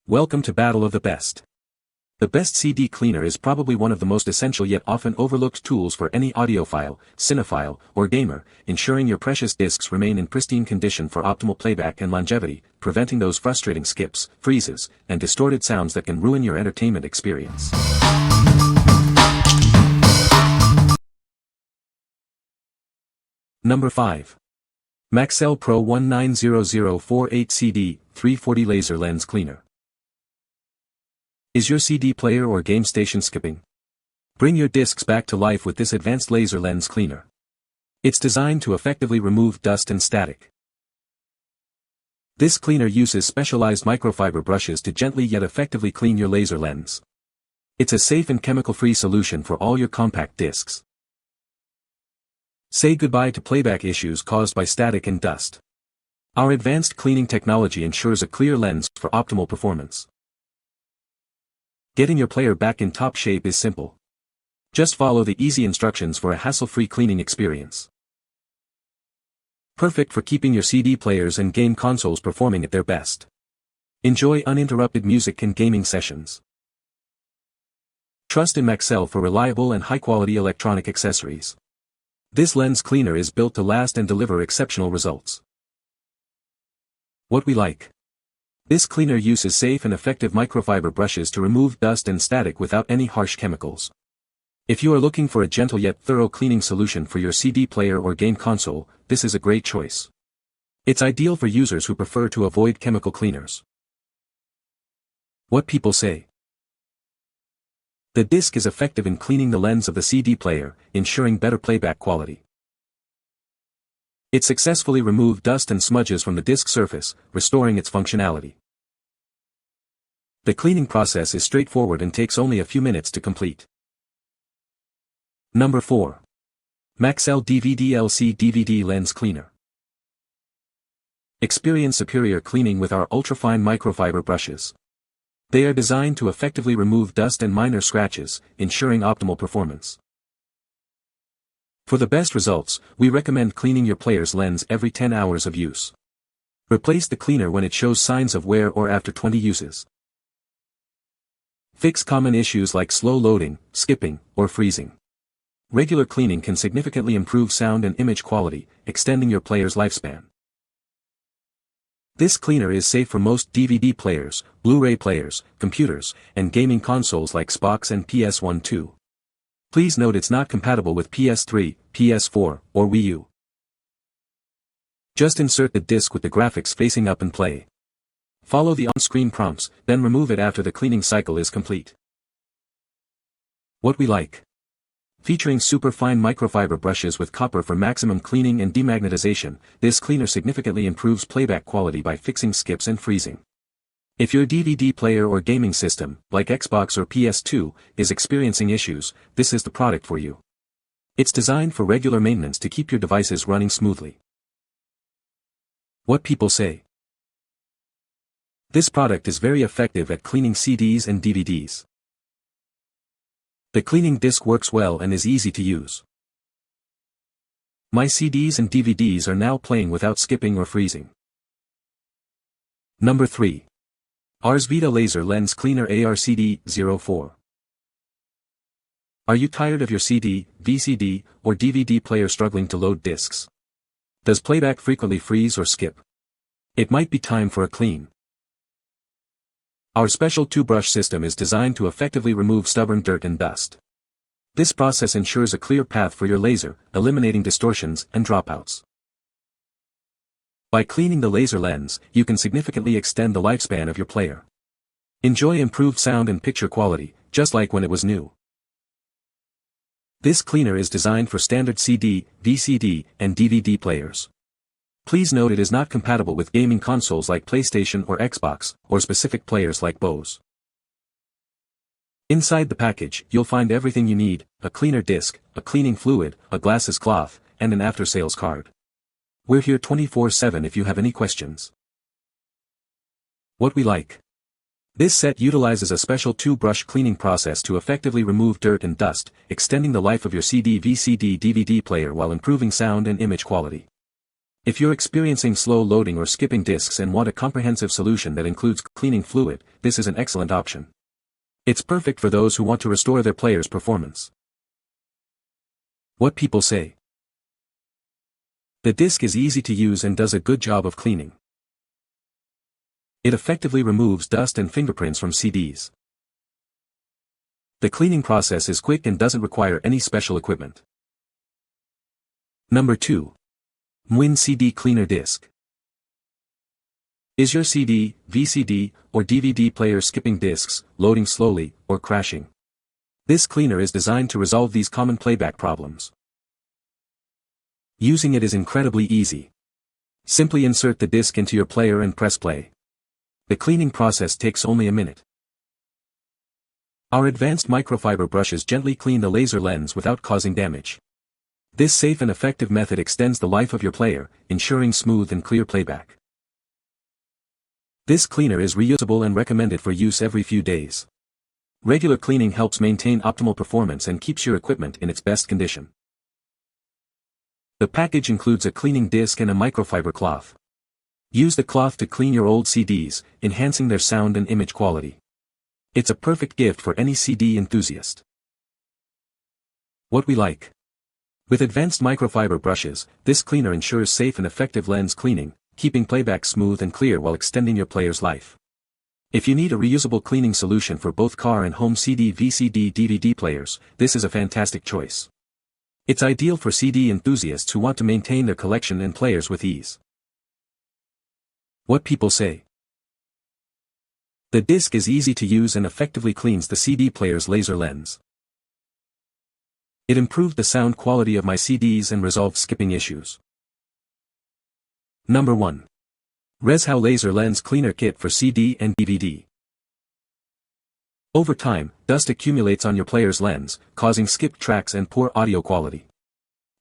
Welcome to Battle of the Best. The best CD cleaner is probably one of the most essential yet often overlooked tools for any audiophile, cinephile, or gamer, ensuring your precious discs remain in pristine condition for optimal playback and longevity, preventing those frustrating skips, freezes, and distorted sounds that can ruin your entertainment experience. Number 5. Maxell Pro 190048 CD 340 Laser Lens Cleaner. Is your CD player or game station skipping? Bring your discs back to life with this advanced laser lens cleaner. It's designed to effectively remove dust and static. This cleaner uses specialized microfiber brushes to gently yet effectively clean your laser lens. It's a safe and chemical-free solution for all your compact discs. Say goodbye to playback issues caused by static and dust. Our advanced cleaning technology ensures a clear lens for optimal performance. Getting your player back in top shape is simple. Just follow the easy instructions for a hassle-free cleaning experience. Perfect for keeping your CD players and game consoles performing at their best. Enjoy uninterrupted music and gaming sessions. Trust in Maxell for reliable and high-quality electronic accessories. This lens cleaner is built to last and deliver exceptional results. What we like. This cleaner uses safe and effective microfiber brushes to remove dust and static without any harsh chemicals. If you are looking for a gentle yet thorough cleaning solution for your CD player or game console, this is a great choice. It's ideal for users who prefer to avoid chemical cleaners. What people say. The disc is effective in cleaning the lens of the CD player, ensuring better playback quality. It successfully removed dust and smudges from the disc surface, restoring its functionality. The cleaning process is straightforward and takes only a few minutes to complete. Number 4. Maxell DVD LC DVD Lens Cleaner. Experience superior cleaning with our ultrafine microfiber brushes. They are designed to effectively remove dust and minor scratches, ensuring optimal performance. For the best results, we recommend cleaning your player's lens every 10 hours of use. Replace the cleaner when it shows signs of wear or after 20 uses. Fix common issues like slow loading, skipping, or freezing. Regular cleaning can significantly improve sound and image quality, extending your player's lifespan. This cleaner is safe for most DVD players, Blu-ray players, computers, and gaming consoles like Xbox and PS1 too. Please note it's not compatible with PS3, PS4, or Wii U. Just insert the disc with the graphics facing up and play. Follow the on-screen prompts, then remove it after the cleaning cycle is complete. What we like. Featuring super fine microfiber brushes with copper for maximum cleaning and demagnetization, this cleaner significantly improves playback quality by fixing skips and freezing. If your DVD player or gaming system, like Xbox or PS2, is experiencing issues, this is the product for you. It's designed for regular maintenance to keep your devices running smoothly. What people say. This product is very effective at cleaning CDs and DVDs. The cleaning disc works well and is easy to use. My CDs and DVDs are now playing without skipping or freezing. Number 3. Arsvita Laser Lens Cleaner ARCD-04. Are you tired of your CD, VCD, or DVD player struggling to load discs? Does playback frequently freeze or skip? It might be time for a clean. Our special two-brush system is designed to effectively remove stubborn dirt and dust. This process ensures a clear path for your laser, eliminating distortions and dropouts. By cleaning the laser lens, you can significantly extend the lifespan of your player. Enjoy improved sound and picture quality, just like when it was new. This cleaner is designed for standard CD, VCD, and DVD players. Please note it is not compatible with gaming consoles like PlayStation or Xbox, or specific players like Bose. Inside the package, you'll find everything you need: a cleaner disc, a cleaning fluid, a glasses cloth, and an after-sales card. We're here 24/7 if you have any questions. What we like. This set utilizes a special two-brush cleaning process to effectively remove dirt and dust, extending the life of your CD, VCD, DVD player while improving sound and image quality. If you're experiencing slow loading or skipping disks and want a comprehensive solution that includes cleaning fluid, this is an excellent option. It's perfect for those who want to restore their player's performance. What people say. The disk is easy to use and does a good job of cleaning. It effectively removes dust and fingerprints from CDs. The cleaning process is quick and doesn't require any special equipment. Number 2. Mwin CD Cleaner Disc. Is your CD, VCD, or DVD player skipping disks, loading slowly, or crashing? This cleaner is designed to resolve these common playback problems. Using it is incredibly easy. Simply insert the disc into your player and press play. The cleaning process takes only a minute. Our advanced microfiber brushes gently clean the laser lens without causing damage. This safe and effective method extends the life of your player, ensuring smooth and clear playback. This cleaner is reusable and recommended for use every few days. Regular cleaning helps maintain optimal performance and keeps your equipment in its best condition. The package includes a cleaning disc and a microfiber cloth. Use the cloth to clean your old CDs, enhancing their sound and image quality. It's a perfect gift for any CD enthusiast. What we like. With advanced microfiber brushes, this cleaner ensures safe and effective lens cleaning, keeping playback smooth and clear while extending your player's life. If you need a reusable cleaning solution for both car and home CD, VCD, DVD players, this is a fantastic choice. It's ideal for CD enthusiasts who want to maintain their collection and players with ease. What people say. The disc is easy to use and effectively cleans the CD player's laser lens. It improved the sound quality of my CDs and resolved skipping issues. Number 1. Reshow Laser Lens Cleaner Kit for CD and DVD. Over time, dust accumulates on your player's lens, causing skipped tracks and poor audio quality.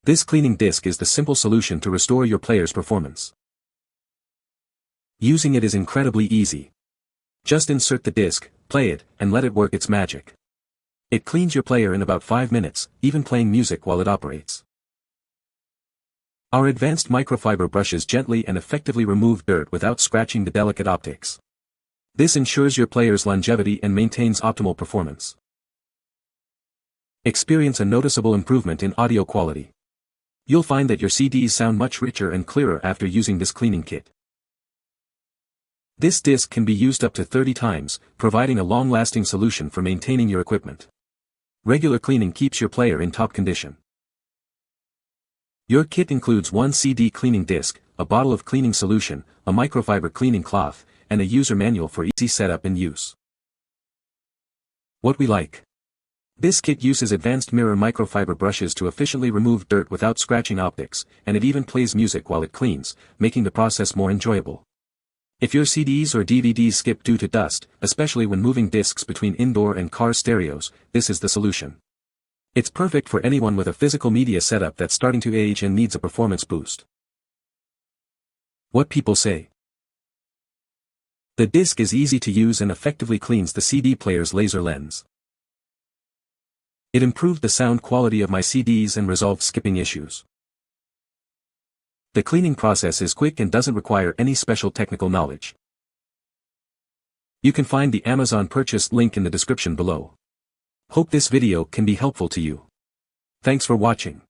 This cleaning disc is the simple solution to restore your player's performance. Using it is incredibly easy. Just insert the disc, play it, and let it work its magic. It cleans your player in about 5 minutes, even playing music while it operates. Our advanced microfiber brushes gently and effectively remove dirt without scratching the delicate optics. This ensures your player's longevity and maintains optimal performance. Experience a noticeable improvement in audio quality. You'll find that your CDs sound much richer and clearer after using this cleaning kit. This disc can be used up to 30 times, providing a long-lasting solution for maintaining your equipment. Regular cleaning keeps your player in top condition. Your kit includes one CD cleaning disc, a bottle of cleaning solution, a microfiber cleaning cloth, and a user manual for easy setup and use. What we like. This kit uses advanced mirror microfiber brushes to efficiently remove dirt without scratching optics, and it even plays music while it cleans, making the process more enjoyable. If your CDs or DVDs skip due to dust, especially when moving discs between indoor and car stereos, this is the solution. It's perfect for anyone with a physical media setup that's starting to age and needs a performance boost. What people say. The disc is easy to use and effectively cleans the CD player's laser lens. It improved the sound quality of my CDs and resolved skipping issues. The cleaning process is quick and doesn't require any special technical knowledge. You can find the Amazon purchase link in the description below. Hope this video can be helpful to you. Thanks for watching.